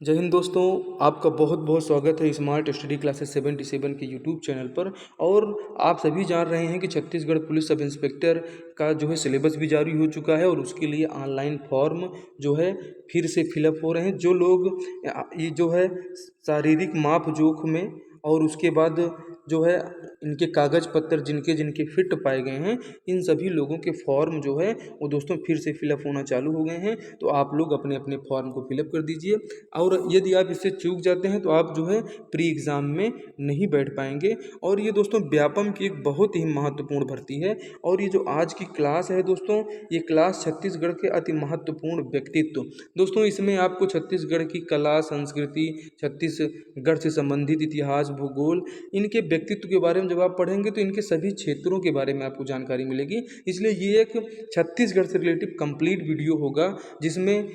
जय हिंद दोस्तों। आपका बहुत बहुत स्वागत है स्मार्ट स्टडी क्लासेस 77 के यूट्यूब चैनल पर। और आप सभी जान रहे हैं कि छत्तीसगढ़ पुलिस सब इंस्पेक्टर का जो है सिलेबस भी जारी हो चुका है और उसके लिए ऑनलाइन फॉर्म जो है फिर से फिलअप हो रहे हैं। जो लोग ये जो है शारीरिक माप जोख में और उसके बाद जो है इनके कागज़ पत्र जिनके जिनके फिट पाए गए हैं, इन सभी लोगों के फॉर्म जो है वो दोस्तों फिर से फिलअप होना चालू हो गए हैं। तो आप लोग अपने अपने फॉर्म को फिलअप कर दीजिए। और यदि आप इससे चूक जाते हैं तो आप जो है प्री एग्ज़ाम में नहीं बैठ पाएंगे। और ये दोस्तों व्यापम की एक बहुत ही महत्वपूर्ण भर्ती है। और ये जो आज की क्लास है दोस्तों, ये क्लास छत्तीसगढ़ के अति महत्वपूर्ण व्यक्तित्व। दोस्तों इसमें आपको छत्तीसगढ़ की कला संस्कृति, छत्तीसगढ़ से संबंधित इतिहास भूगोल, इनके व्यक्तित्व के बारे में जब आप पढ़ेंगे तो इनके सभी क्षेत्रों के बारे में आपको जानकारी मिलेगी। इसलिए ये एक छत्तीसगढ़ से रिलेटिव कंप्लीट वीडियो होगा, जिसमें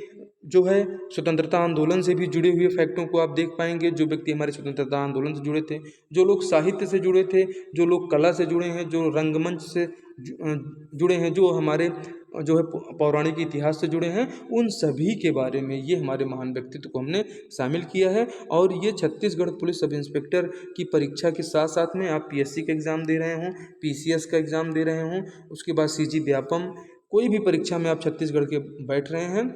जो है स्वतंत्रता आंदोलन से भी जुड़े हुए फैक्टों को आप देख पाएंगे। जो व्यक्ति हमारे स्वतंत्रता आंदोलन से जुड़े थे, जो लोग साहित्य से जुड़े थे, जो लोग कला से जुड़े हैं, जो रंगमंच से जुड़े हैं, जो हमारे जो है पौराणिक इतिहास से जुड़े हैं, उन सभी के बारे में ये हमारे महान व्यक्तित्व को हमने शामिल किया है। और ये छत्तीसगढ़ पुलिस सब इंस्पेक्टर की परीक्षा के साथ साथ में आप पीएससी का एग्ज़ाम दे रहे हों, पीसीएस का एग्ज़ाम दे रहे हों, उसके बाद सीजी व्यापम, कोई भी परीक्षा में आप छत्तीसगढ़ के बैठ रहे हैं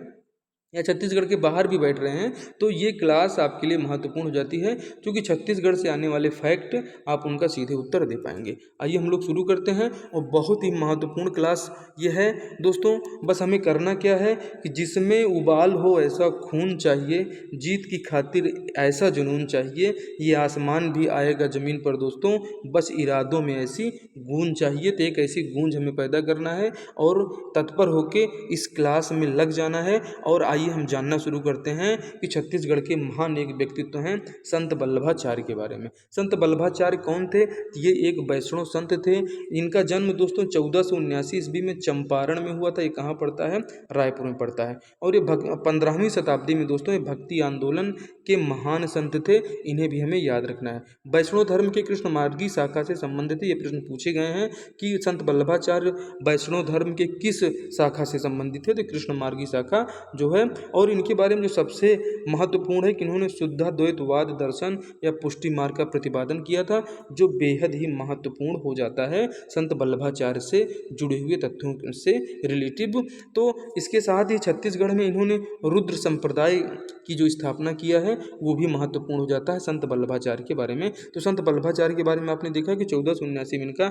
या छत्तीसगढ़ के बाहर भी बैठ रहे हैं, तो ये क्लास आपके लिए महत्वपूर्ण हो जाती है, क्योंकि छत्तीसगढ़ से आने वाले फैक्ट आप उनका सीधे उत्तर दे पाएंगे। आइए हम लोग शुरू करते हैं। और बहुत ही महत्वपूर्ण क्लास ये है दोस्तों। बस हमें करना क्या है कि जिसमें उबाल हो ऐसा खून चाहिए, जीत की खातिर ऐसा जुनून चाहिए, ये आसमान भी आएगा ज़मीन पर दोस्तों, बस इरादों में ऐसी गूंज चाहिए। तो एक ऐसी गूंज हमें पैदा करना है और तत्पर होके इस क्लास में लग जाना है। और आइए हम जानना शुरू करते हैं कि छत्तीसगढ़ के महान एक व्यक्तित्व हैं संत वल्लभाचार्य के बारे में। संत वल्लभाचार्य कौन थे? ये एक वैष्णव संत थे। इनका जन्म दोस्तों 1479 ईस्वी में चंपारण में हुआ था। ये कहाँ पड़ता है? रायपुर में पड़ता है। और ये 15वीं शताब्दी में दोस्तों ये भक्ति आंदोलन के महान संत थे। इन्हें भी हमें याद रखना है। वैष्णव धर्म के कृष्ण मार्गी शाखा से संबंधित ये प्रश्न पूछे गए हैं कि संत वल्लभाचार्य वैष्णव धर्म के किस शाखा से संबंधित थे? तो कृष्ण मार्गी शाखा जो है। और इनके बारे में जो सबसे महत्वपूर्ण है कि इन्होंने शुद्धाद्वैतवाद दर्शन या पुष्टि मार्ग का प्रतिपादन किया था, जो बेहद ही महत्वपूर्ण हो जाता है संत वल्लभाचार्य से जुड़े हुए तथ्यों से रिलेटिव। तो इसके साथ ही छत्तीसगढ़ में इन्होंने रुद्र संप्रदाय की जो स्थापना किया है वो भी महत्वपूर्ण हो जाता है संत वल्लभाचार्य के बारे में। तो संत वल्लभाचार्य के बारे में आपने देखा कि 1479 में इनका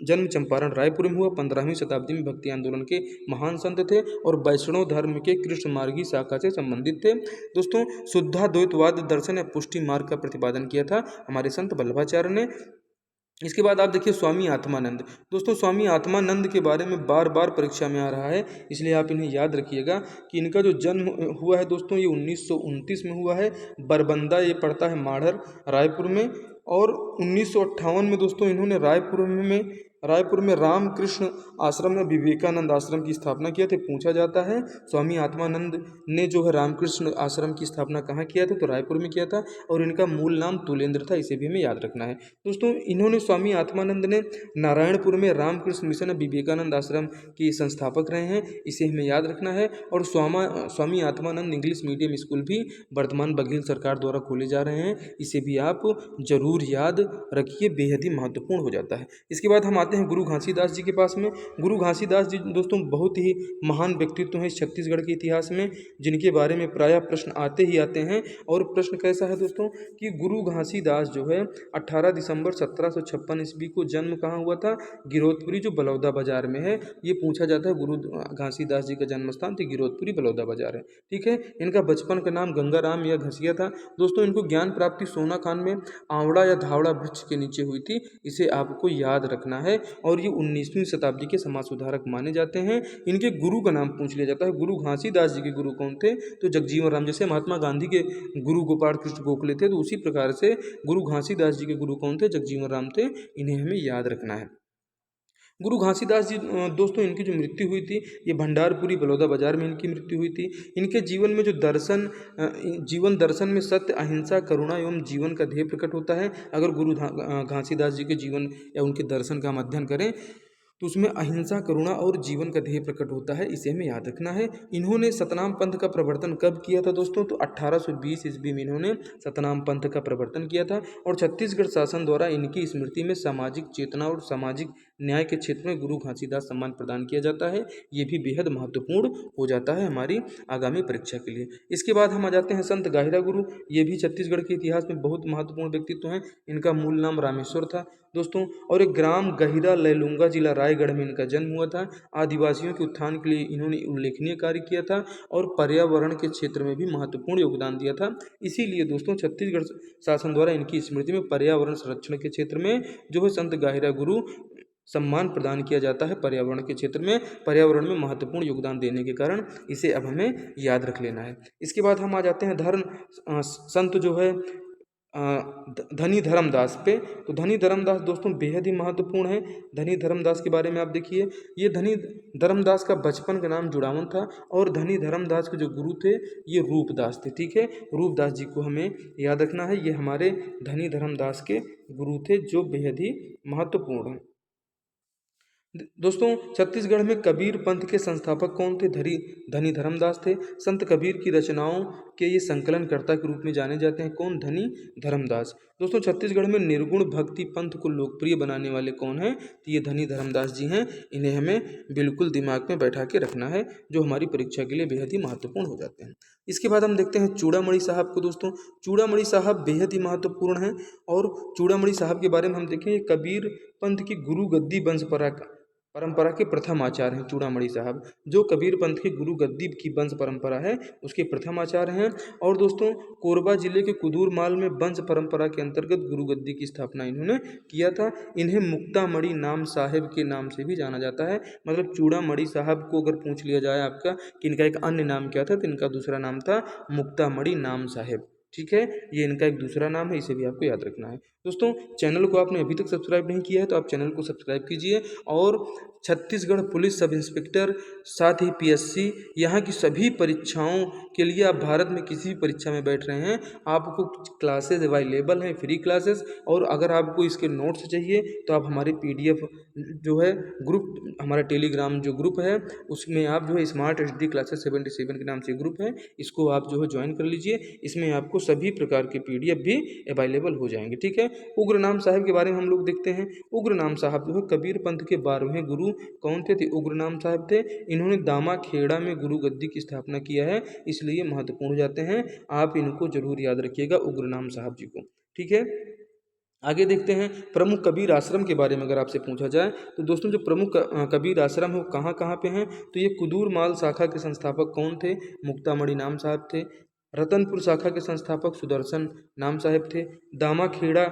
जन्म चंपारण रायपुर में हुआ। 15वीं शताब्दी में भक्ति आंदोलन के महान संत थे और वैष्णव धर्म के कृष्ण मार्गी शाखा से संबंधित थे दोस्तों। शुद्धाद्वैतवाद दर्शन या पुष्टि मार्ग का प्रतिपादन किया था हमारे संत वल्लभाचार्य ने। इसके बाद आप देखिए स्वामी आत्मानंद। दोस्तों स्वामी आत्मानंद के बारे में बार बार परीक्षा में आ रहा है, इसलिए आप इन्हें याद रखिएगा कि इनका जो जन्म हुआ है दोस्तों ये 1929 में हुआ है। बरबंदा ये पड़ता है माढ़र रायपुर में। और 1958 में दोस्तों इन्होंने रायपुर में रामकृष्ण आश्रम या विवेकानंद आश्रम की स्थापना किया था। पूछा जाता है स्वामी आत्मानंद ने जो है रामकृष्ण आश्रम की स्थापना कहाँ किया था? तो रायपुर में किया था। और इनका मूल नाम तुलेंद्र था, इसे भी हमें याद रखना है दोस्तों। इन्होंने स्वामी आत्मानंद ने नारायणपुर में रामकृष्ण मिशन विवेकानंद आश्रम के संस्थापक रहे हैं, इसे हमें याद रखना है। और Swami Atmanand English medium school भी वर्तमान बघेल सरकार द्वारा खोले जा रहे हैं, इसे भी आप जरूर याद रखिए, बेहद ही महत्वपूर्ण हो जाता है। इसके बाद हम आते हैं गुरु घासीदास जी के पास में। गुरु घासीदास जी दोस्तों बहुत ही महान व्यक्तित्व हैं इस छत्तीसगढ़ के इतिहास में, जिनके बारे में प्रायः प्रश्न आते ही आते हैं। और प्रश्न कैसा है दोस्तों कि गुरु घासीदास जो है 18 दिसंबर 1756 ईस्वी को जन्म कहाँ हुआ था? गिरौदपुरी, जो बलौदा बाजार में है। ये पूछा जाता है गुरु घासीदास जी का जन्म स्थान तो गिरौदपुरी बलौदा बाजार है, ठीक है। इनका बचपन का नाम गंगाराम या घसिया था दोस्तों। इनको ज्ञान प्राप्ति सोना खान में आवड़ा या धावड़ा वृक्ष के नीचे हुई थी, इसे आपको याद रखना है। और ये 19वीं शताब्दी के समाज सुधारक माने जाते हैं। इनके गुरु का नाम पूछ लिया जाता है। गुरु घासीदास जी के गुरु कौन थे? तो जगजीवन राम। जैसे महात्मा गांधी के गुरु गोपाल कृष्ण गोखले थे, तो उसी प्रकार से गुरु घासीदास जी के गुरु कौन थे? जगजीवन राम थे। इन्हें हमें याद रखना है। गुरु घासीदास जी दोस्तों इनकी जो मृत्यु हुई थी ये भंडारपुरी बलौदा बाजार में इनकी मृत्यु हुई थी। इनके जीवन में जो जीवन दर्शन में सत्य, अहिंसा, करुणा एवं जीवन का ध्येय प्रकट होता है। अगर गुरु घासीदास जी के जीवन या उनके दर्शन का हम अध्ययन करें तो उसमें अहिंसा, करुणा और जीवन का ध्येय प्रकट होता है, इसे हमें याद रखना है। इन्होंने सतनाम पंथ का प्रवर्तन कब किया था दोस्तों? तो 1820 ईस्वी में इन्होंने सतनाम पंथ का प्रवर्तन किया था और छत्तीसगढ़ शासन द्वारा इनकी स्मृति में सामाजिक चेतना और सामाजिक न्याय के क्षेत्र में गुरु घासीदास सम्मान प्रदान किया जाता है। ये भी बेहद महत्वपूर्ण हो जाता है हमारी आगामी परीक्षा के लिए। इसके बाद हम आ जाते हैं संत गाहिरा गुरु। ये भी छत्तीसगढ़ के इतिहास में बहुत महत्वपूर्ण व्यक्तित्व हैं। इनका मूल नाम रामेश्वर था दोस्तों, और एक ग्राम गहिरा लैलूंगा, जिला रायगढ़ में इनका जन्म हुआ था। आदिवासियों के उत्थान के लिए इन्होंने उल्लेखनीय कार्य किया था और पर्यावरण के क्षेत्र में भी महत्वपूर्ण योगदान दिया था। इसीलिए दोस्तों छत्तीसगढ़ शासन द्वारा इनकी स्मृति में पर्यावरण संरक्षण के क्षेत्र में जो है संत गाहिरा गुरु सम्मान प्रदान किया जाता है। पर्यावरण के क्षेत्र में, पर्यावरण में महत्वपूर्ण योगदान देने के कारण इसे अब हमें याद रख लेना है। इसके बाद हम आ जाते हैं संत जो है धनी धर्मदास पे। तो धनी धर्मदास दोस्तों बेहद ही महत्वपूर्ण है। धनी धर्मदास के बारे में आप देखिए, ये धनी धर्मदास का बचपन का नाम जुड़ावन था और धनी धर्मदास के जो गुरु थे ये रूपदास थे। ठीक है, रूपदास जी को हमें याद रखना है। ये हमारे धनी धर्मदास के गुरु थे जो बेहद ही महत्वपूर्ण हैं। दोस्तों छत्तीसगढ़ में कबीर पंथ के संस्थापक कौन थे? धनी धर्मदास थे। संत कबीर की रचनाओं के ये संकलनकर्ता के रूप में जाने जाते हैं। कौन? धनी धर्मदास। दोस्तों छत्तीसगढ़ में निर्गुण भक्ति पंथ को लोकप्रिय बनाने वाले कौन हैं? तो ये धनी धर्मदास जी हैं। इन्हें हमें बिल्कुल दिमाग में बैठा के रखना है, जो हमारी परीक्षा के लिए बेहद ही महत्वपूर्ण हो जाते हैं। इसके बाद हम देखते हैं चूड़ामणि साहब को। दोस्तों चूड़ामणि साहब बेहद ही महत्वपूर्ण हैं और चूड़ामणि साहब के बारे में हम देखें, ये कबीर पंथ की गुरु गद्दी वंश परंपरा के प्रथम आचार्य हैं। चूड़ामणि साहब जो कबीर पंथ की गुरु गद्दी की वंश परंपरा है उसके प्रथम आचार्य हैं। और दोस्तों कोरबा जिले के कुदूरमाल में वंश परंपरा के अंतर्गत गुरु गद्दी की स्थापना इन्होंने किया था। इन्हें मुक्तामणि नाम साहेब के नाम से भी जाना जाता है। मतलब चूड़ामणि साहब को अगर पूछ लिया जाए आपका कि इनका एक अन्य नाम क्या था, तो इनका दूसरा नाम था मुक्तामणि नाम साहेब। ठीक है, ये इनका एक दूसरा नाम है, इसे भी आपको याद रखना है। दोस्तों चैनल को आपने अभी तक सब्सक्राइब नहीं किया है तो आप चैनल को सब्सक्राइब कीजिए और छत्तीसगढ़ पुलिस सब इंस्पेक्टर, साथ ही पीएससी, यहाँ की सभी परीक्षाओं के लिए आप भारत में किसी भी परीक्षा में बैठ रहे हैं, आपको क्लासेस अवेलेबल हैं, फ्री क्लासेस। और अगर आपको इसके नोट्स चाहिए तो आप हमारे PDF जो है ग्रुप, हमारा टेलीग्राम जो ग्रुप है उसमें आप जो है स्मार्ट HD क्लासेस 77 के नाम से ग्रुप है, इसको आप जो है ज्वाइन कर लीजिए। इसमें आपको सभी प्रकार के PDF भी अवेलेबल हो जाएंगे। ठीक है, उग्रनाम साहब के बारे में हम लोग देखते हैं। उग्रनाम साहब जो है कबीर पंथ के 12वें गुरु कौन थे? उग्रनाम साहब थे। इन्होंने दामा खेड़ा में गुरु गद्दी की स्थापना किया है, इसलिए महत्वपूर्ण हो जाते हैं। आप इनको जरूर याद रखिएगा, उग्रनाम साहब जी को। ठीक है, आगे देखते हैं प्रमुख कबीर आश्रम के बारे में अगर आपसे पूछा जाए तो दोस्तों जो प्रमुख कबीर आश्रम है वो कहाँ कहाँ पे हैं? तो ये कुदूरमाल शाखा के संस्थापक कौन थे? मुक्तामणि नाम साहब थे। रतनपुर शाखा के संस्थापक सुदर्शन नाम साहब थे। दामा खेड़ा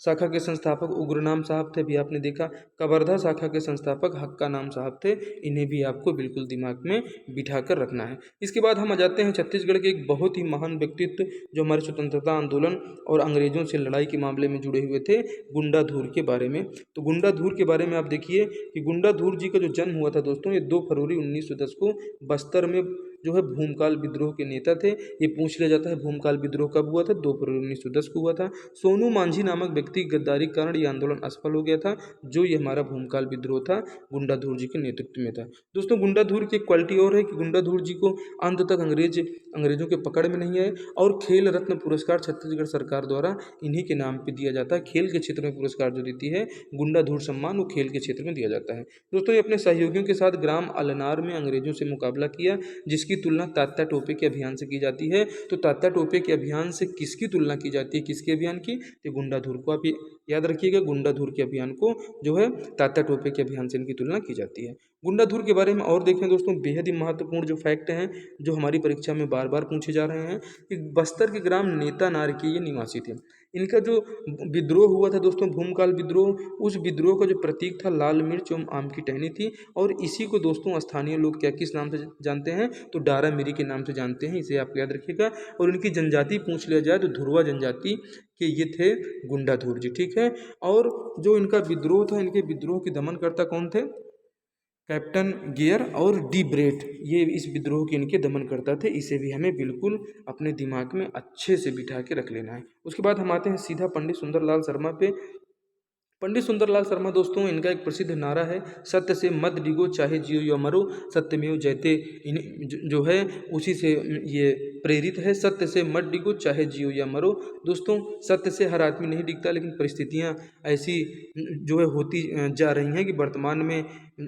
शाखा के संस्थापक उग्रनाम साहब थे, भी आपने देखा। कवर्धा शाखा के संस्थापक हक्का नाम साहब थे। इन्हें भी आपको बिल्कुल दिमाग में बिठा कर रखना है। इसके बाद हम आ जाते हैं छत्तीसगढ़ के एक बहुत ही महान व्यक्तित्व जो हमारे स्वतंत्रता आंदोलन और अंग्रेजों से लड़ाई के मामले में जुड़े हुए थे, गुंडाधुर के बारे में। तो गुंडाधुर के बारे में आप देखिए कि गुंडाधुर जी का जो जन्म हुआ था दोस्तों, ये 2 फरवरी 1910 को बस्तर में जो है भूमकाल विद्रोह के नेता थे। ये पूछ लिया जाता है भूमकाल विद्रोह कब हुआ था? 2 फरवरी 1910 को हुआ था। सोनू मांझी नामक व्यक्ति की गद्दारी के कारण ये आंदोलन असफल हो गया था। जो ये हमारा भूमकाल विद्रोह था गुंडाधुर जी के नेतृत्व में था। दोस्तों गुंडाधुर की एक क्वालिटी और है कि गुंडाधुर जी को अंत तक अंग्रेजों के पकड़ में नहीं आए और खेल रत्न पुरस्कार छत्तीसगढ़ सरकार द्वारा इन्हीं के नाम पे दिया जाता है। खेल के क्षेत्र में पुरस्कार जो देती है गुंडाधुर सम्मान, वो खेल के क्षेत्र में दिया जाता है। दोस्तों ये अपने सहयोगियों के साथ ग्राम अलनार में अंग्रेजों से मुकाबला किया, जिसकी तुलना तात्या टोपे के अभियान से की जाती है। तो तात्या टोपे के अभियान से किसकी तुलना की जाती है? किसके अभियान की? तो गुंडाधुर को आप याद रखिएगा, गुंडाधुर के अभियान को जो है तात्या टोपे के अभियान से इनकी तुलना की जाती है। गुंडाधुर के बारे में और देखें दोस्तों, बेहद ही महत्वपूर्ण जो फैक्ट हैं जो हमारी परीक्षा में बार बार पूछे जा रहे हैं कि बस्तर के ग्राम नेतानार के ये निवासी थे। इनका जो विद्रोह हुआ था दोस्तों, भूमकाल विद्रोह, उस विद्रोह का जो प्रतीक था लाल मिर्च एवं आम की टहनी थी। और इसी को दोस्तों स्थानीय लोग क्या किस नाम से जानते हैं? तो डारा मिरी के नाम से जानते हैं, इसे आप याद रखिएगा। और इनकी जनजाति पूछ लिया जाए तो धुरवा जनजाति के ये थे गुंडाधुर जी। ठीक है, और जो इनका विद्रोह था, इनके विद्रोह के दमनकर्ता कौन थे? कैप्टन गियर और डी ब्रेट, ये इस विद्रोह के इनके दमन करता थे। इसे भी हमें बिल्कुल अपने दिमाग में अच्छे से बिठा के रख लेना है। उसके बाद हम आते हैं सीधा पंडित सुंदरलाल शर्मा पे। पंडित सुंदरलाल शर्मा दोस्तों, इनका एक प्रसिद्ध नारा है, सत्य से मत डिगो चाहे जियो या मरो, सत्यमेव जयते। इन जो है उसी से ये प्रेरित है, सत्य से मत डिगो चाहे जियो या मरो। दोस्तों, सत्य से हर आदमी नहीं डिगता, लेकिन परिस्थितियां ऐसी जो है होती जा रही हैं कि वर्तमान में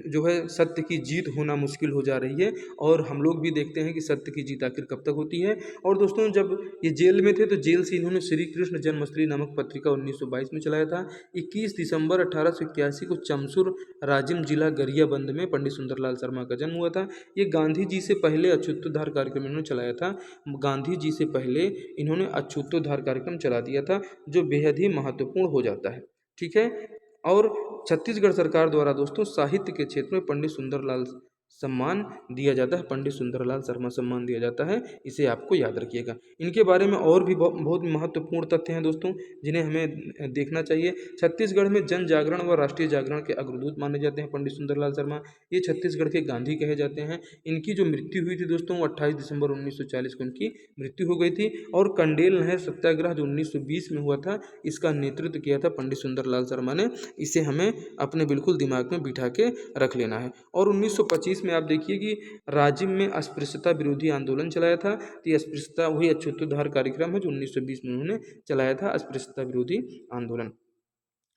जो है सत्य की जीत होना मुश्किल हो जा रही है। और हम लोग भी देखते हैं कि सत्य की जीत आखिर कब तक होती है। और दोस्तों, जब ये जेल में थे तो जेल से इन्होंने श्री कृष्ण जन्मस्थली नामक पत्रिका 1922 में चलाया था। 21 दिसंबर 1881 को चमसुर राजिम जिला गरियाबंद में पंडित सुंदरलाल शर्मा का जन्म हुआ था। ये गांधी जी से पहले अछूतोद्धार कार्यक्रम इन्होंने चलाया था। गांधी जी से पहले इन्होंने अछूतोद्धार कार्यक्रम चला दिया था, जो बेहद ही महत्वपूर्ण हो जाता है। ठीक है। और छत्तीसगढ़ सरकार द्वारा दोस्तों साहित्य के क्षेत्र में पंडित सुंदरलाल सम्मान दिया जाता है, पंडित सुंदरलाल शर्मा सम्मान दिया जाता है। इसे आपको याद रखिएगा। इनके बारे में और भी बहुत महत्वपूर्ण तथ्य हैं दोस्तों, जिन्हें हमें देखना चाहिए। छत्तीसगढ़ में जन जागरण व राष्ट्रीय जागरण के अग्रदूत माने जाते हैं पंडित सुंदरलाल शर्मा। ये छत्तीसगढ़ के गांधी कहे जाते हैं। इनकी जो मृत्यु हुई थी दोस्तों, 28 दिसंबर 1940 को इनकी मृत्यु हो गई थी। और कंडेल नहर सत्याग्रह जो 1920 में हुआ था, इसका नेतृत्व किया था पंडित सुंदरलाल शर्मा ने। इसे हमें अपने बिल्कुल दिमाग में बिठा के रख लेना है। और 1925 में आप देखिए कि राजिम में अस्पृश्यता विरोधी आंदोलन चलाया था। तो ये अस्पृश्यता वही अछूतोद्धार कार्यक्रम है जो 1920 में उन्होंने चलाया था, अस्पृश्यता विरोधी आंदोलन।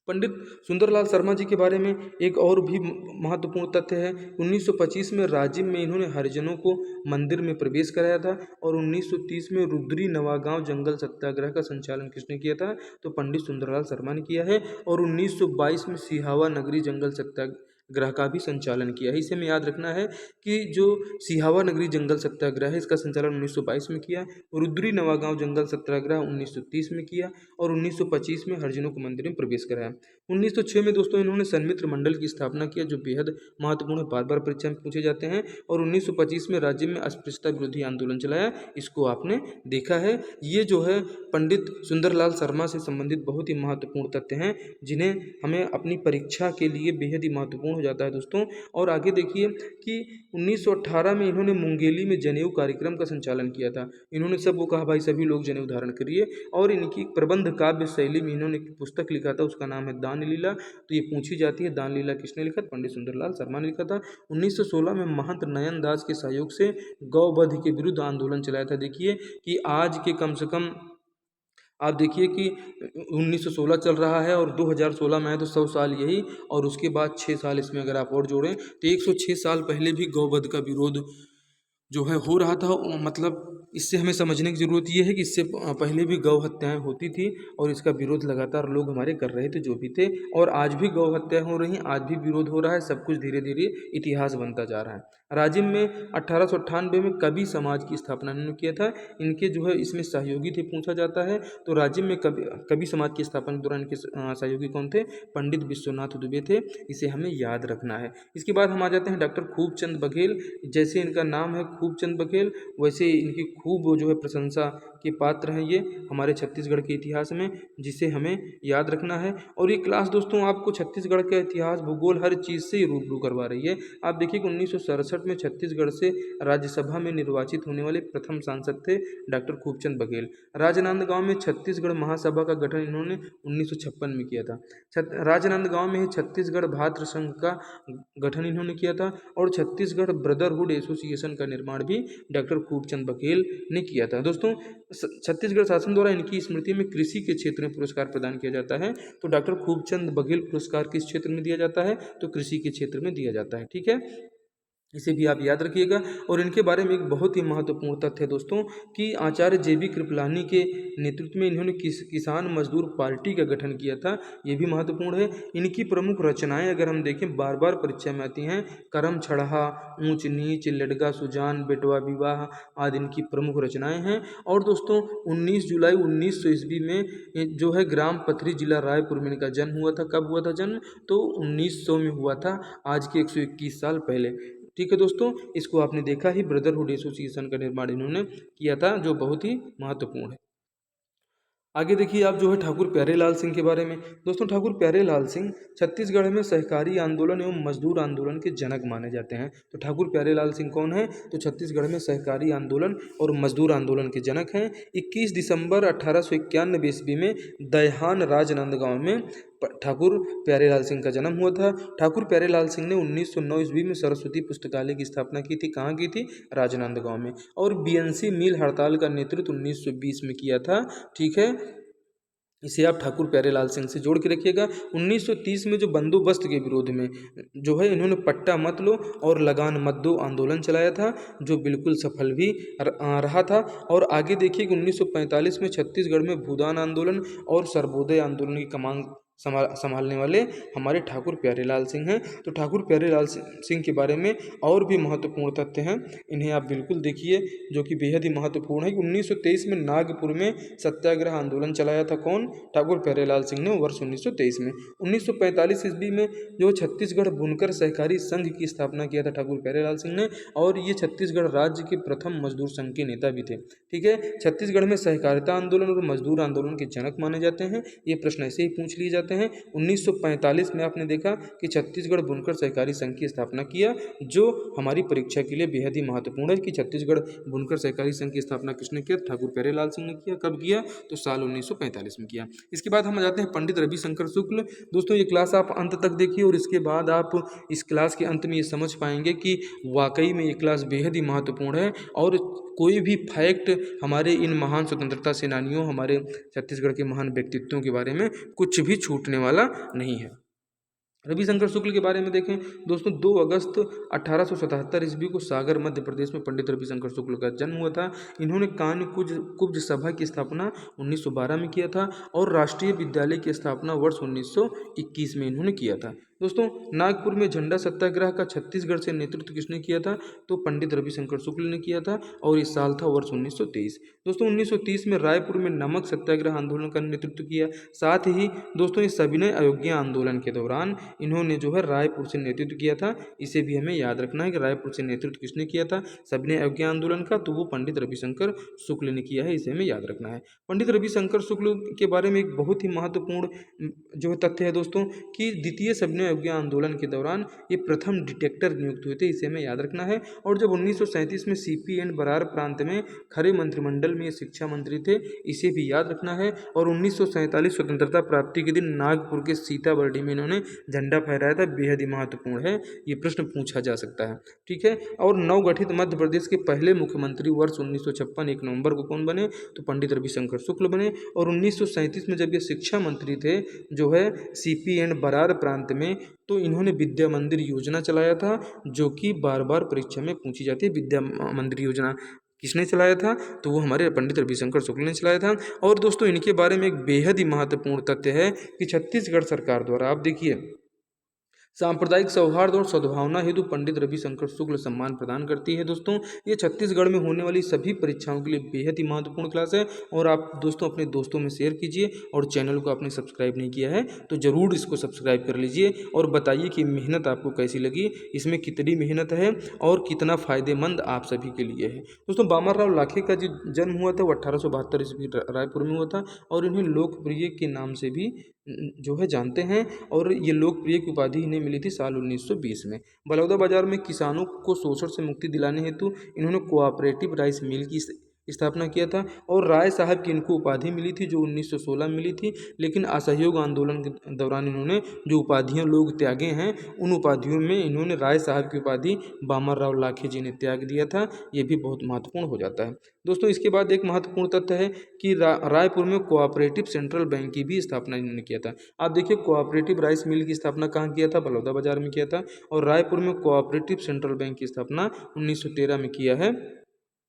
पंडित सुंदरलाल शर्मा जी के बारे में एक और भी महत्वपूर्ण तथ्य है। 1925 में राजिम में इन्होंने हरिजनों को मंदिर में प्रवेश कराया था। और 1930 में रुद्री नवागांव जंगल सत्याग्रह का संचालन किसने किया था? तो पंडित सुंदरलाल शर्मा ने किया है। और 1922 में सिहावा नगरी जंगल सत्याग्रह का भी संचालन किया है। इसे हमें याद रखना है कि जो सिहावा नगरी जंगल सत्याग्रह है, इसका संचालन 1922 में किया। रुद्री नवागांव जंगल सत्याग्रह 1930 में किया। और 1925 में हरिजनों को मंदिर में प्रवेश कराया। 1906 में दोस्तों इन्होंने सन्मित्र मंडल की स्थापना किया, जो बेहद महत्वपूर्ण बार बार परीक्षा में पूछे जाते हैं। और 1925 में राज्य में अस्पृश्यता विरोधी आंदोलन चलाया, इसको आपने देखा है। ये जो है पंडित सुंदरलाल शर्मा से संबंधित बहुत ही महत्वपूर्ण तथ्य हैं, जिन्हें हमें अपनी परीक्षा के लिए बेहद ही महत्वपूर्ण हो जाता है दोस्तों। और आगे देखिए कि 1918 में इन्होंने मुंगेली में जनेऊ कार्यक्रम का संचालन किया था। इन्होंने सबको कहा भाई सभी लोग जनेऊ धारण करिए। और इनकी प्रबंध काव्य शैली में इन्होंने एक पुस्तक लिखा था, उसका नाम है दान लीला। तो ये पूछी जाती है, दान लीला किसने लिखा? पंडित सुंदरलाल शर्मा ने लिखा था। 1916 में महंत नयन दास के सहयोग से गौवध के विरुद्ध आंदोलन चलाया था। देखिए कि आज के कम से कम आप देखिए कि 1916 चल रहा है और 2016 में है, तो 100 साल यही। और उसके बाद 6 साल इसमें अगर आप और जोड़ें तो 106 साल पहले भी गौवध का विरोध जो है हो रहा था। मतलब इससे हमें समझने की ज़रूरत ये है कि इससे पहले भी गौ हत्याएँ होती थी और इसका विरोध लगातार लोग हमारे कर रहे थे, जो भी थे। और आज भी गौ हत्याएँ हो रही हैं, आज भी विरोध हो रहा है। सब कुछ धीरे धीरे इतिहास बनता जा रहा है। राजिम में 1898 में कवि समाज की स्थापना इन्होंने किया था। इनके जो है इसमें सहयोगी थे, पूछा जाता है। तो राजिम में कवि समाज की स्थापना के दौरान इनके सहयोगी कौन थे? पंडित विश्वनाथ दुबे थे। इसे हमें याद रखना है। इसके बाद हम आ जाते हैं डॉक्टर खूबचंद बघेल। जैसे इनका नाम है खूबचंद बघेल, वैसे इनकी खूब जो है प्रशंसा के पात्र हैं ये हमारे छत्तीसगढ़ के इतिहास में, जिसे हमें याद रखना है। और ये क्लास दोस्तों आपको छत्तीसगढ़ का इतिहास, भूगोल, हर चीज़ से रूबरू करवा रही है। आप देखिए कि 1967 में छत्तीसगढ़ से राज्यसभा में निर्वाचित होने वाले प्रथम सांसद थे डॉक्टर खूबचंद बघेल। राजनांदगांव में छत्तीसगढ़ महासभा का गठन इन्होंने 1956 में किया था। राजनांदगांव में ही छत्तीसगढ़ भातृ संघ का गठन इन्होंने किया था। और छत्तीसगढ़ ब्रदरहुड एसोसिएशन का निर्माण भी डॉक्टर खूबचंद बघेल ने किया था। दोस्तों, छत्तीसगढ़ शासन द्वारा इनकी स्मृति में कृषि के क्षेत्र में पुरस्कार प्रदान किया जाता है। तो डॉक्टर खूबचंद बघेल पुरस्कार किस क्षेत्र में दिया जाता है? तो कृषि के क्षेत्र में दिया जाता है। ठीक है, इसे भी आप याद रखिएगा। और इनके बारे में एक बहुत ही महत्वपूर्ण तथ्य है दोस्तों कि आचार्य जेबी कृपलानी के नेतृत्व में इन्होंने किसान मजदूर पार्टी का गठन किया था। ये भी महत्वपूर्ण है। इनकी प्रमुख रचनाएं अगर हम देखें, बार बार परीक्षा में आती हैं, करम छड़हा, ऊंच नीच, लडगा सुजान, बेटवा विवाह आदि इनकी प्रमुख रचनाएं हैं। और दोस्तों 19 जुलाई 1900 ईस्वी में जो है ग्राम पथरी जिला रायपुर में इनका जन्म हुआ था। कब हुआ था जन्म? तो 1900 में हुआ था, आज के 121 साल पहले। ठीक है दोस्तों, इसको आपने देखा ही, ब्रदरहुड एसोसिएशन का निर्माण इन्होंने किया था, जो बहुत ही महत्वपूर्ण है। आगे देखिए आप जो है ठाकुर प्यारेलाल सिंह के बारे में। दोस्तों, ठाकुर प्यारेलाल सिंह छत्तीसगढ़ में सहकारी आंदोलन एवं मजदूर आंदोलन के जनक माने जाते हैं। तो ठाकुर प्यारेलाल सिंह कौन है? तो छत्तीसगढ़ में सहकारी आंदोलन और मजदूर आंदोलन के जनक हैं। 21 दिसंबर 1891 ईस्वी में दयाहान राजनांदगांव में ठाकुर प्यारेलाल सिंह का जन्म हुआ था। ठाकुर प्यारेलाल सिंह ने 1909 ईस्वी में सरस्वती पुस्तकालय की स्थापना की थी। कहाँ की थी? राजनांदगांव में। और बीएनसी मिल हड़ताल का नेतृत्व 1920 में किया था। ठीक है, इसे आप ठाकुर प्यारेलाल सिंह से जोड़ के रखिएगा। 1930 में जो बंदोबस्त के विरोध में जो है इन्होंने पट्टा मत लो और लगान मत दो आंदोलन चलाया था, जो बिल्कुल सफल भी रहा था। और आगे देखिए कि 1945 में छत्तीसगढ़ में भूदान आंदोलन और सर्वोदय आंदोलन की कमान संभालने वाले हमारे ठाकुर प्यारेलाल सिंह हैं। तो ठाकुर प्यारेलाल सिंह के बारे में और भी महत्वपूर्ण तथ्य हैं, इन्हें आप बिल्कुल देखिए, जो कि बेहद ही महत्वपूर्ण है कि 1923 में नागपुर में सत्याग्रह आंदोलन चलाया था। कौन? ठाकुर प्यारेलाल सिंह ने, वर्ष 1923 में। 1945 ईस्वी में जो छत्तीसगढ़ बुनकर सहकारी संघ की स्थापना किया था ठाकुर प्यारेलाल सिंह ने, और ये छत्तीसगढ़ राज्य के प्रथम मजदूर संघ के नेता भी थे। ठीक है, छत्तीसगढ़ में सहकारिता आंदोलन और मजदूर आंदोलन के जनक माने जाते हैं। ये प्रश्न ऐसे ही पूछ लिए जाते हैं। 1945 में आपने देखा कि छत्तीसगढ़ बुनकर सहकारी संघ की स्थापना किया, जो हमारी परीक्षा के लिए बेहद ही महत्वपूर्ण है कि छत्तीसगढ़ बुनकर सहकारी संघ की स्थापना किसने किया? ठाकुर प्यारेलाल सिंह ने किया। कब किया? तो साल 1945 में किया। इसके बाद हम आ जाते हैं पंडित रविशंकर शुक्ल। दोस्तों ये क्लास आप अंत तक देखिए और इसके बाद आप इस क्लास के अंत में ये समझ पाएंगे कि वाकई में ये क्लास बेहद ही महत्वपूर्ण है और कोई भी फैक्ट हमारे इन महान स्वतंत्रता सेनानियों, हमारे छत्तीसगढ़ के महान व्यक्तित्वों के बारे में कुछ भी छूटने वाला नहीं है। रविशंकर शुक्ल के बारे में देखें दोस्तों, 2 अगस्त 1877 ईस्वी को सागर मध्य प्रदेश में पंडित रविशंकर शुक्ल का जन्म हुआ था। इन्होंने कान्य कुब्ज सभा की स्थापना 1912 में किया था और राष्ट्रीय विद्यालय की स्थापना वर्ष 1921 में इन्होंने किया था। दोस्तों नागपुर में झंडा सत्याग्रह का छत्तीसगढ़ से नेतृत्व किसने किया था? तो पंडित रविशंकर शुक्ल ने किया था और इस साल था वर्ष 1923। दोस्तों 1930 में रायपुर में नमक सत्याग्रह आंदोलन का नेतृत्व किया। साथ ही दोस्तों इस सविनय अयोग्य आंदोलन के दौरान इन्होंने जो है रायपुर से नेतृत्व किया था। इसे भी हमें याद रखना है कि रायपुर से नेतृत्व किसने किया था सविनय अयोग्य आंदोलन का? तो वो पंडित रविशंकर शुक्ल ने किया है, इसे हमें याद रखना है। पंडित रविशंकर शुक्ल के बारे में एक बहुत ही महत्वपूर्ण जो तथ्य है दोस्तों कि द्वितीय सविनय अयोग्य आंदोलन के दौरान ये प्रथम डिटेक्टर नियुक्त हुए थे, इसे हमें याद रखना है। और जब 1937 में सीपी एंड बरार प्रांत में खरे मंत्रिमंडल में ये शिक्षा मंत्री थे, इसे भी याद रखना है। और 1947 स्वतंत्रता प्राप्ति के दिन नागपुर के सीताबर्डी में इन्होंने झंडा फहराया था, बेहद ही महत्वपूर्ण है, ये प्रश्न पूछा जा सकता है। ठीक है, और नवगठित मध्य प्रदेश के पहले मुख्यमंत्री वर्ष 1956 1 नवंबर को कौन बने? तो पंडित रविशंकर शुक्ल बने। और 1937 में जब ये शिक्षा मंत्री थे जो है सीपी एंड बरार प्रांत में, तो इन्होंने विद्या मंदिर योजना चलाया था, जो कि बार बार परीक्षा में पूछी जाती है। विद्या मंदिर योजना किसने चलाया था? तो वो हमारे पंडित रविशंकर शुक्ल ने चलाया था। और दोस्तों इनके बारे में एक बेहद ही महत्वपूर्ण तथ्य है कि छत्तीसगढ़ सरकार द्वारा, आप देखिए, सांप्रदायिक सौहार्द और सद्भावना हेतु पंडित रविशंकर शुक्ल सम्मान प्रदान करती है। दोस्तों ये छत्तीसगढ़ में होने वाली सभी परीक्षाओं के लिए बेहद ही महत्वपूर्ण क्लास है और आप दोस्तों अपने दोस्तों में शेयर कीजिए। और चैनल को आपने सब्सक्राइब नहीं किया है तो ज़रूर इसको सब्सक्राइब कर लीजिए और बताइए कि मेहनत आपको कैसी लगी, इसमें कितनी मेहनत है और कितना फ़ायदेमंद आप सभी के लिए है। दोस्तों बामरराव लाखे का जो जन्म हुआ था वो 1872 ईस्वी रायपुर में हुआ था और इन्हें लोकप्रिय के नाम से भी जो है जानते हैं और ये लोकप्रिय की उपाधि इन्हें मिली थी साल 1920 में। बलौदाबाजार में किसानों को शोषण से मुक्ति दिलाने हेतु इन्होंने कोऑपरेटिव राइस मिल की स्थापना किया था और राय साहब की इनको उपाधि मिली थी जो 1916 में मिली थी। लेकिन असहयोग आंदोलन के दौरान इन्होंने जो उपाधियां लोग त्यागे हैं, उन उपाधियों में इन्होंने राय साहब की उपाधि बामरराव लाखे जी ने त्याग दिया था। ये भी बहुत महत्वपूर्ण हो जाता है। दोस्तों इसके बाद एक महत्वपूर्ण तथ्य है कि रायपुर में कोऑपरेटिव सेंट्रल बैंक की भी स्थापना इन्होंने किया था। आप देखिए कोऑपरेटिव राइस मिल की स्थापना कहाँ किया था? बलौदाबाजार में किया था। और रायपुर में कोऑपरेटिव सेंट्रल बैंक की स्थापना 1913 में किया है,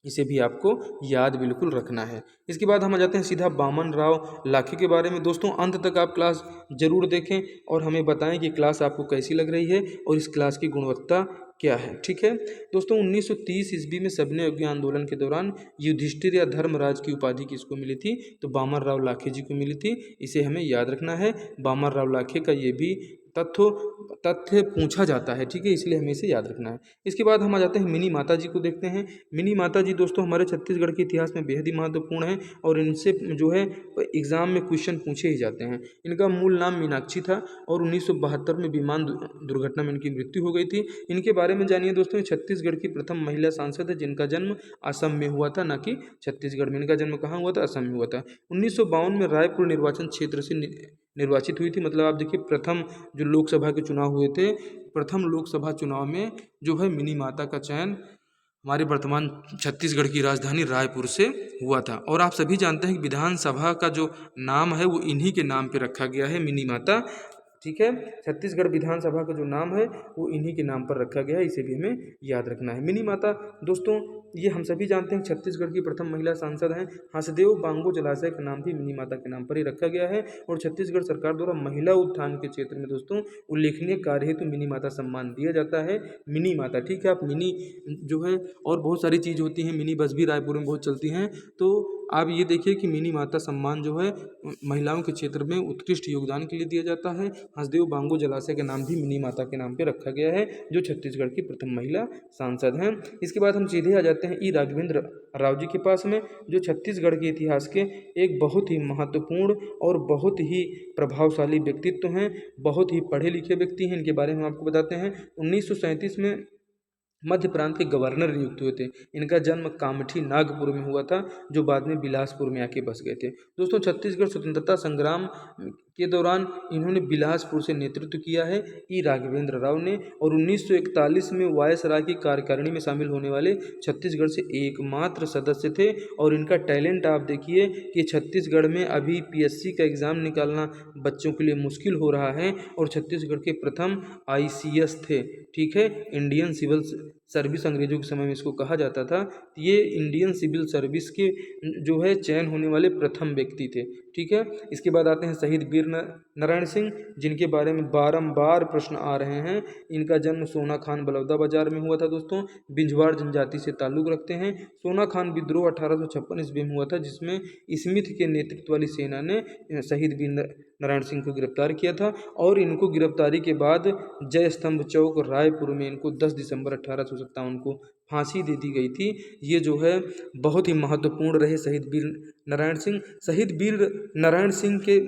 इसे भी आपको याद बिल्कुल रखना है। इसके बाद हम आ जाते हैं सीधा बामनराव लाखे के बारे में। दोस्तों अंत तक आप क्लास जरूर देखें और हमें बताएं कि क्लास आपको कैसी लग रही है और इस क्लास की गुणवत्ता क्या है। ठीक है दोस्तों 1930 ईस्वी में सविनय अवज्ञा आंदोलन के दौरान युधिष्ठिर या धर्मराज की उपाधि किसको मिली थी? तो बामनराव लाखे जी को मिली थी, इसे हमें याद रखना है। बामनराव लाखे का ये भी तथ्य पूछा जाता है, ठीक है, इसलिए हमें इसे याद रखना है। इसके बाद हम आ जाते हैं मिनी माता जी को देखते हैं। मिनी माता जी दोस्तों हमारे छत्तीसगढ़ के इतिहास में बेहद ही महत्वपूर्ण है और इनसे जो है एग्जाम में क्वेश्चन पूछे ही जाते हैं। इनका मूल नाम मीनाक्षी था और 1972 में विमान दुर्घटना में इनकी मृत्यु हो गई थी। इनके बारे में जानिए दोस्तों, छत्तीसगढ़ की प्रथम महिला सांसद है जिनका जन्म असम में हुआ था, ना कि छत्तीसगढ़ में। इनका जन्म कहाँ हुआ था? असम में हुआ था। 1952 में रायपुर निर्वाचन क्षेत्र से निर्वाचित हुई थी। मतलब आप देखिए प्रथम जो लोकसभा के चुनाव हुए थे, प्रथम लोकसभा चुनाव में जो है मिनी माता का चयन हमारे वर्तमान छत्तीसगढ़ की राजधानी रायपुर से हुआ था। और आप सभी जानते हैं कि विधानसभा का जो नाम है वो इन्हीं के नाम पे रखा गया है, मिनी माता। ठीक है, छत्तीसगढ़ विधानसभा का जो नाम है वो इन्हीं के नाम पर रखा गया है, इसे भी हमें याद रखना है। मिनी माता दोस्तों ये हम सभी जानते हैं छत्तीसगढ़ की प्रथम महिला सांसद हैं। हंसदेव बांगो जलाशय का नाम भी मिनी माता के नाम पर ही रखा गया है। और छत्तीसगढ़ सरकार द्वारा महिला उत्थान के क्षेत्र में दोस्तों उल्लेखनीय कार्य हेतु मिनी माता सम्मान दिया जाता है। मिनी माता, ठीक है, आप मिनी जो है और बहुत सारी चीज़ होती हैं, मिनी बस भी रायपुर में बहुत चलती हैं। तो आप ये देखिए कि मिनी माता सम्मान जो है महिलाओं के क्षेत्र में उत्कृष्ट योगदान के लिए दिया जाता है। हंसदेव बांगो जलाशय का नाम भी मिनी माता के नाम पे रखा गया है, जो छत्तीसगढ़ की प्रथम महिला सांसद हैं। इसके बाद हम सीधे आ जाते हैं ई राघवेंद्र राव जी के पास में, जो छत्तीसगढ़ के इतिहास के एक बहुत ही महत्वपूर्ण और बहुत ही प्रभावशाली व्यक्तित्व हैं, बहुत ही पढ़े लिखे व्यक्ति हैं। इनके बारे में आपको बताते हैं। 1937 में मध्य प्रांत के गवर्नर नियुक्त हुए थे। इनका जन्म कामठी नागपुर में हुआ था, जो बाद में बिलासपुर में आके बस गए थे। दोस्तों छत्तीसगढ़ स्वतंत्रता संग्राम के दौरान इन्होंने बिलासपुर से नेतृत्व किया है ई राघवेंद्र राव ने। और 1941 में वायसराय की कार्यकारिणी में शामिल होने वाले छत्तीसगढ़ से एकमात्र सदस्य थे। और इनका टैलेंट आप देखिए कि छत्तीसगढ़ में अभी पीएससी का एग्ज़ाम निकालना बच्चों के लिए मुश्किल हो रहा है, और छत्तीसगढ़ के प्रथम आईसीएस थे। ठीक है, इंडियन सिविल सर्विस अंग्रेजों के समय में इसको कहा जाता था। ये इंडियन सिविल सर्विस के जो है चयन होने वाले प्रथम व्यक्ति थे। ठीक है, इसके बाद आते हैं शहीद वीर नारायण सिंह, जिनके बारे में बारंबार प्रश्न आ रहे हैं। इनका जन्म सोना खान बलौदा बाजार में हुआ था दोस्तों, बिंजवाड़ जनजाति से ताल्लुक़ रखते हैं। सोना खान विद्रोह 1856 ईस्वी में हुआ था, जिसमें स्मिथ के नेतृत्व वाली सेना ने शहीद वीर नारायण सिंह को गिरफ्तार किया था। और इनको गिरफ्तारी के बाद जय स्तंभ चौक रायपुर में इनको 10 दिसंबर 1857 को फांसी दे दी गई थी। ये जो है बहुत ही महत्वपूर्ण रहे शहीद वीर नारायण सिंह। शहीद वीर नारायण सिंह के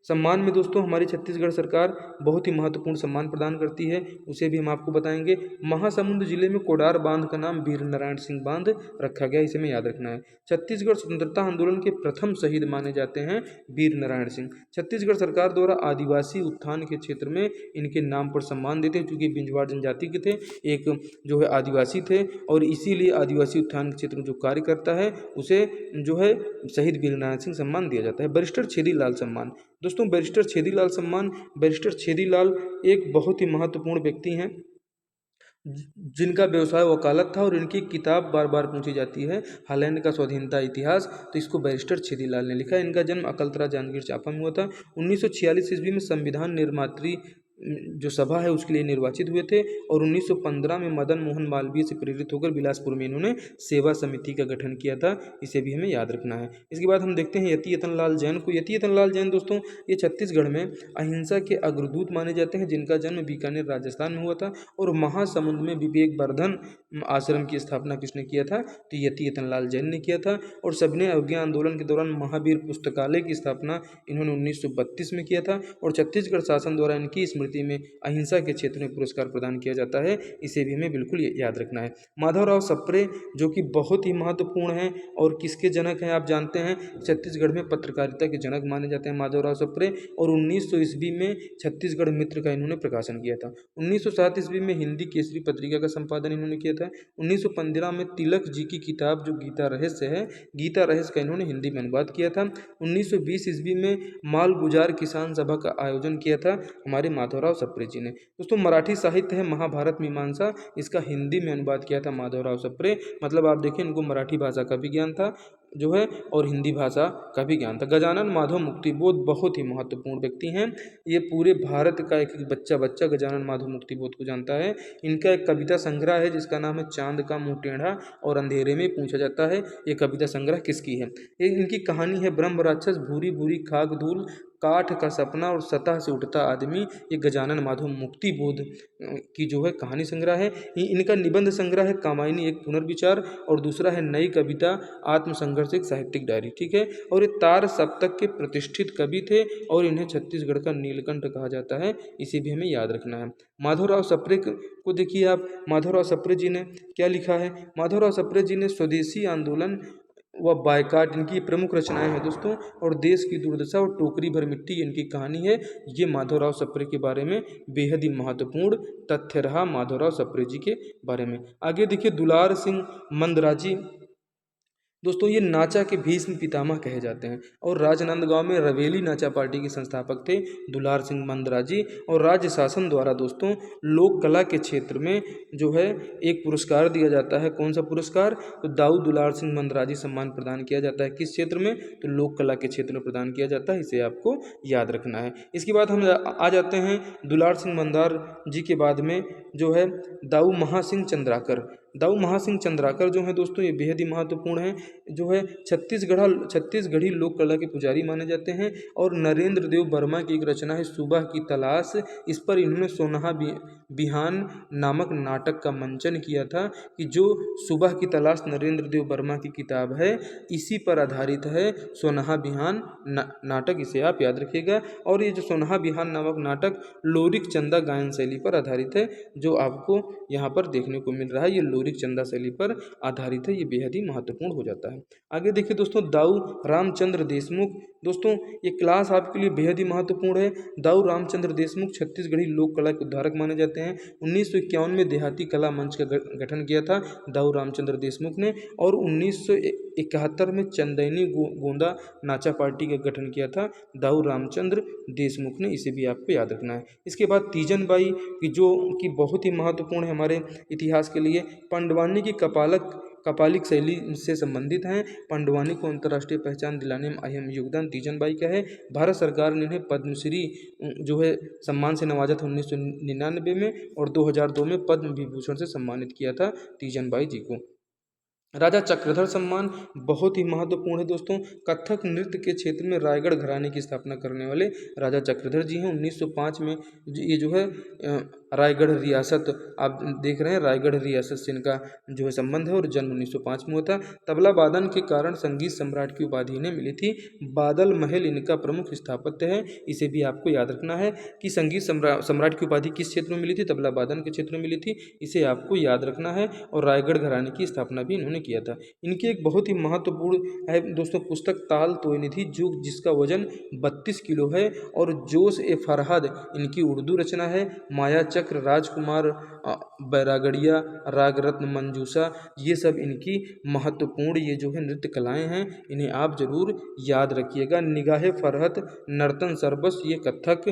सम्मान में दोस्तों हमारी छत्तीसगढ़ सरकार बहुत ही महत्वपूर्ण सम्मान प्रदान करती है, उसे भी हम आपको बताएंगे। महासमुंद जिले में कोडार बांध का नाम वीर नारायण सिंह बांध रखा गया, इसे हमें याद रखना है। छत्तीसगढ़ स्वतंत्रता आंदोलन के प्रथम शहीद माने जाते हैं वीर नारायण सिंह। छत्तीसगढ़ सरकार द्वारा आदिवासी उत्थान के क्षेत्र में इनके नाम पर सम्मान देते हैं, क्योंकि बिंजवाड़ जनजाति के थे, एक जो है आदिवासी थे, और इसीलिए आदिवासी उत्थान के क्षेत्र में जो कार्य करता है उसे जो है शहीद वीर नारायण सिंह सम्मान दिया जाता है। बैरिस्टर छेदीलाल सम्मान दोस्तों, बैरिस्टर छेदीलाल सम्मान, बैरिस्टर छेदीलाल एक बहुत ही महत्वपूर्ण व्यक्ति हैं जिनका व्यवसाय वकालत था, और इनकी किताब बार बार पूछी जाती है, हालैंड का स्वाधीनता इतिहास, तो इसको बैरिस्टर छेदीलाल ने लिखा। इनका जन्म अकलतरा जांजगीर चांपा में हुआ था। 1946 ईस्वी में संविधान निर्मात्री जो सभा है उसके लिए निर्वाचित हुए थे। और 1915 में मदन मोहन मालवीय से प्रेरित होकर बिलासपुर में इन्होंने सेवा समिति का गठन किया था, इसे भी हमें याद रखना है। इसके बाद हम देखते हैं यति यतन लाल जैन को। यति यतन लाल जैन दोस्तों ये छत्तीसगढ़ में अहिंसा के अग्रदूत माने जाते हैं, जिनका जन्म बीकानेर राजस्थान में हुआ था। और महासमुंद में विवेक वर्धन आश्रम की स्थापना किसने किया था, तो यति यतन लाल जैन ने किया था। और सबने अवज्ञा आंदोलन के दौरान महावीर पुस्तकालय की स्थापना इन्होंने 1932 में किया था। और छत्तीसगढ़ शासन द्वारा इनकी स्मृति में अहिंसा के क्षेत्र में पुरस्कार प्रदान किया जाता है, इसे भी हमें बिल्कुल याद रखना है। माधवराव सप्रे जो कि बहुत ही महत्वपूर्ण हैं, और किसके जनक हैं आप जानते हैं, छत्तीसगढ़ में पत्रकारिता के जनक माने जाते हैं माधवराव सप्रे। और 1900 ईस्वी में छत्तीसगढ़ मित्र का इन्होंने प्रकाशन किया था। 1907 ईस्वी में हिंदी केसरी पत्रिका का संपादन इन्होंने किया था। 1915 में तिलक जी की किताब जो गीता रहस्य है, गीता रहस्य का इन्होंने हिंदी में अनुवाद किया था। 1920 ईस्वी में माल गुजार किसान सभा का आयोजन किया था हमारे माधवराव सप्रे जी ने। दोस्तों मराठी साहित्य है महाभारत मीमांसा, इसका हिंदी में अनुवाद किया था माधवराव सप्रे। मतलब आप देखें इनको मराठी भाषा का भी ज्ञान था जो है, और हिंदी भाषा का भी ज्ञान था। गजानन माधव मुक्तिबोध बहुत ही महत्वपूर्ण व्यक्ति हैं। ये पूरे भारत का एक बच्चा गजानन माधव मुक्तिबोध को जानता है। इनका एक कविता संग्रह है जिसका नाम है चांद का मुँह टेढ़ा और अंधेरे में पूछा जाता है। ये कविता संग्रह किसकी है? इनकी कहानी है ब्रह्म राक्षस, भूरी भूरी खाक धूल, काठ का सपना और सतह से उठता आदमी। ये गजानन माधव मुक्तिबोध की जो है कहानी संग्रह है। इनका निबंध संग्रह है कामायनी एक पुनर्विचार, और दूसरा है नई कविता आत्मसंघर्ष एक साहित्यिक डायरी। ठीक है, और ये तार सप्तक के प्रतिष्ठित कवि थे, और इन्हें छत्तीसगढ़ का नीलकंठ कहा जाता है, इसे भी हमें याद रखना है। माधवराव सप्रे को देखिए आप, माधवराव सप्रे जी ने क्या लिखा है। माधवराव सप्रे जी ने स्वदेशी आंदोलन व बायकाट इनकी प्रमुख रचनाएं हैं दोस्तों। और देश की दुर्दशा और टोकरी भर मिट्टी इनकी कहानी है। ये माधवराव सप्रे के बारे में बेहद ही महत्वपूर्ण तथ्य रहा माधवराव सप्रे जी के बारे में। आगे देखिए दुलार सिंह मंदराजी दोस्तों, ये नाचा के भीष्म पितामह कहे जाते हैं और राजनांदगांव में रवेली नाचा पार्टी के संस्थापक थे दुलार सिंह मंदराजी। और राज्य शासन द्वारा दोस्तों लोक कला के क्षेत्र में जो है एक पुरस्कार दिया जाता है। कौन सा पुरस्कार? तो दाऊ दुलार सिंह मंदराजी सम्मान प्रदान किया जाता है। किस क्षेत्र में? तो लोक कला के क्षेत्र में प्रदान किया जाता है। इसे आपको याद रखना है। इसके बाद हम आ जाते हैं दुलार सिंह मंदार जी के बाद में जो है दाऊ महासिंह चंद्राकर। दाऊ महासिंह चंद्राकर जो है दोस्तों ये बेहद ही महत्वपूर्ण है। जो है छत्तीसगढ़ी लोक कला के पुजारी माने जाते हैं। और नरेंद्र देव वर्मा की एक रचना है सुबह की तलाश, इस पर इन्होंने सोनहा बिहान नामक नाटक का मंचन किया था। कि जो सुबह की तलाश नरेंद्र देव वर्मा की किताब है इसी पर आधारित है सोनहा बिहान नाटक, इसे आप याद रखिएगा। और ये जो सोनहा बिहान नामक नाटक लोरिक चंदा गायन शैली पर आधारित है, जो आपको यहाँ पर देखने को मिल रहा है। ये लोरिक चंदा शैली पर आधारित है। ये बेहद ही महत्वपूर्ण हो जाता है। आगे देखिए दोस्तों दाऊ रामचंद्र देशमुख। दोस्तों ये क्लास आपके लिए बेहद ही महत्वपूर्ण है। दाऊ रामचंद्र देशमुख छत्तीसगढ़ी लोक कला के उद्धारक माने जाते हैं। 1951 में देहाती कला मंच का गठन किया था दाऊ रामचंद्र देशमुख ने। और 1971 में चंदैनी गोंदा नाचा पार्टी का गठन किया था दाऊ रामचंद्र देशमुख ने। इसे भी आपको याद रखना है। इसके बाद तीजन बाई की जो कि बहुत ही महत्वपूर्ण है हमारे इतिहास के लिए। पांडवानी की कपालिक शैली से संबंधित हैं। पांडवानी को अंतर्राष्ट्रीय पहचान दिलाने में अहम योगदान तीजन बाई का है। भारत सरकार ने इन्हें पद्मश्री जो है सम्मान से नवाजा था 1999 में। और 2002 में पद्म विभूषण से सम्मानित किया था तीजन बाई जी को। राजा चक्रधर सम्मान बहुत ही महत्वपूर्ण है दोस्तों। कथक नृत्य के क्षेत्र में रायगढ़ घराने की स्थापना करने वाले राजा चक्रधर जी हैं। 1905 में ये जो है रायगढ़ रियासत आप देख रहे हैं, रायगढ़ रियासत से इनका जो है संबंध है। और जन्म 1905 में हुआ था। तबला वादन के कारण संगीत सम्राट की उपाधि इन्हें मिली थी। बादल महल इनका प्रमुख स्थापत्य है। इसे भी आपको याद रखना है कि संगीत सम्राट की उपाधि किस क्षेत्र में मिली थी? तबला वादन के क्षेत्र में मिली थी। इसे आपको याद रखना है। और रायगढ़ घराने की स्थापना भी इन्होंने किया था। इनकी एक बहुत ही महत्वपूर्ण है दोस्तों पुस्तक ताल तोयनिधि जो जिसका वजन 32 किलो है। और जोश ए फरहद इनकी उर्दू रचना है। माया चक्र, राजकुमार बैरागड़िया, राग रत्न मंजूषा, ये सब इनकी महत्वपूर्ण ये जो है नृत्य कलाएं हैं। इन्हें आप जरूर याद रखिएगा। निगाहे फरहत, नर्तन सरबस ये कथक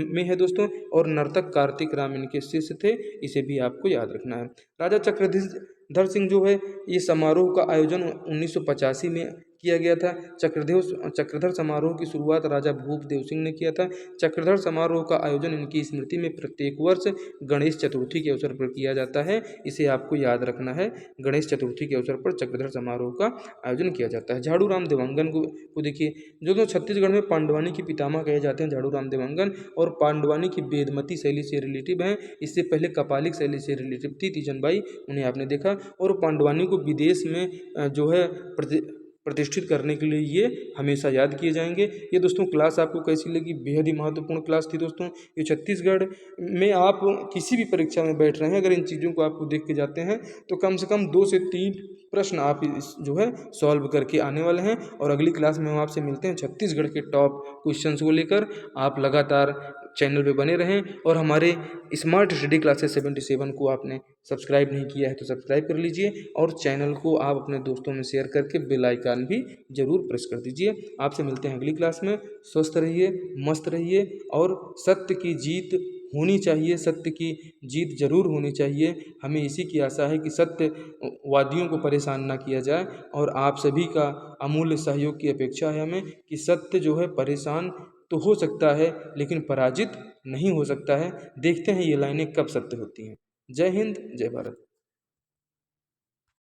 में है दोस्तों। और नर्तक कार्तिक राम इनके शिष्य थे। इसे भी आपको याद रखना है। राजा चक्रधर सिंह जो है ये समारोह का आयोजन 1985 में किया गया था। चक्रधर समारोह की शुरुआत राजा भूपदेव सिंह ने किया था। चक्रधर समारोह का आयोजन इनकी स्मृति में प्रत्येक वर्ष गणेश चतुर्थी के अवसर पर किया जाता है। इसे आपको याद रखना है। गणेश चतुर्थी के अवसर पर चक्रधर समारोह का आयोजन किया जाता है। झाड़ू राम देवांगन को देखिए जो छत्तीसगढ़ में पांडवानी के पितामह कहे जाते हैं झाड़ू राम देवांगन। और पांडवानी की बेदमती शैली से रिलेटिव हैं। इससे पहले कपालिक शैली से रिलेटिव थी तीजन बाई, उन्हें आपने देखा। और पांडवानी को विदेश में जो है प्रतिष्ठित करने के लिए ये हमेशा याद किए जाएंगे। ये दोस्तों क्लास आपको कैसी लगी? बेहद ही महत्वपूर्ण क्लास थी दोस्तों। ये छत्तीसगढ़ में आप किसी भी परीक्षा में बैठ रहे हैं, अगर इन चीज़ों को आपको देख के जाते हैं तो कम से कम 2 से 3 प्रश्न आप जो है सॉल्व करके आने वाले हैं। और अगली क्लास में हम आपसे मिलते हैं छत्तीसगढ़ के टॉप क्वेश्चंस को लेकर। आप लगातार चैनल पे बने रहें। और हमारे स्मार्ट स्टडी क्लासेस 77 को आपने सब्सक्राइब नहीं किया है तो सब्सक्राइब कर लीजिए। और चैनल को आप अपने दोस्तों में शेयर करके बेल आइकन भी जरूर प्रेस कर दीजिए। आपसे मिलते हैं अगली क्लास में। स्वस्थ रहिए, मस्त रहिए और सत्य की जीत होनी चाहिए। सत्य की जीत जरूर होनी चाहिए। हमें इसी की आशा है कि सत्यवादियों को परेशान ना किया जाए। और आप सभी का अमूल्य सहयोग की अपेक्षा है हमें कि सत्य जो है परेशान तो हो सकता है लेकिन पराजित नहीं हो सकता है। देखते हैं ये लाइनें कब सत्य होती हैं। जय हिंद, जय भारत।